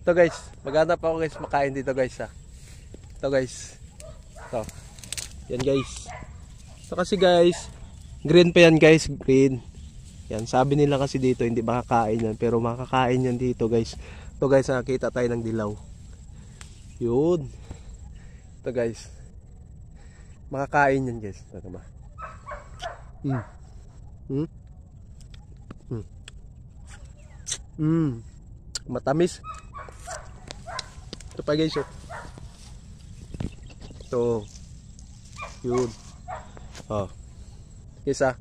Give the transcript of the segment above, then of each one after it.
Ito guys, maghanap ako guys makain dito guys ha. Ito guys. Ito. Yan guys. Ito kasi guys, green pa yan guys, green. Yan, sabi nila kasi dito hindi makakain yan, pero makakain yan dito guys. Ito guys, nakakita tayo ng dilaw. Yun. Ito guys. Makakain yan guys. Ito ba? Matamis. Ito pa guys, oh. Ito. Yun. Oh. Guys ah.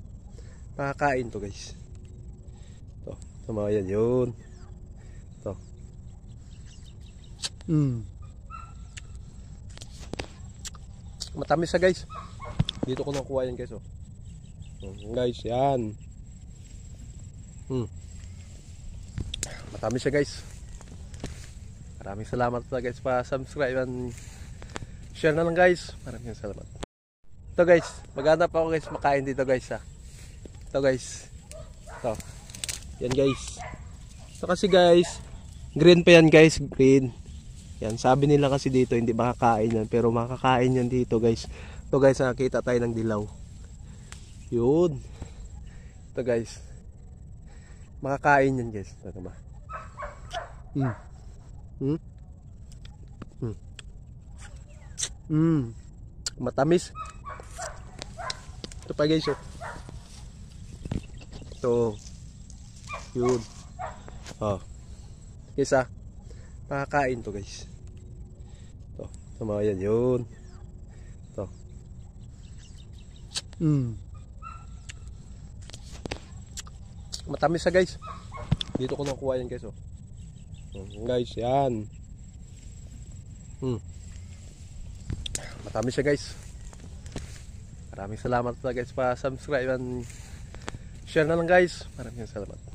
Makakain to guys. Ito. Ito mga yan. Yun. Ito. Matamis ah guys. Dito ko nakuha yan guys, oh. Guys, yan. Matamis siya guys. Maraming salamat po guys pa subscribe and share na lang guys. Maraming salamat. Ito guys, maghanap ako guys makain dito guys ha. Ito guys. Ito. Yan guys. Ito kasi guys, green pa yan guys, green. Yan, sabi nila kasi dito hindi makakain yan, pero makakain yan dito guys. Ito guys, nakakita tayo ng dilaw. Yun. Ito guys. Makakain yan guys. Ito ba? Matamis. Ito pa guys, oh. Ito. Yun. Oh. Guys ah. Makakain to guys. Ito. Ito mga yan. Yun. Ito. Matamis na guys. Dito ko nakuha yan guys, oh. Guys, yan. Matamis siya guys. Maraming salamat po guys pa subscribe and share na lang guys. Maraming salamat.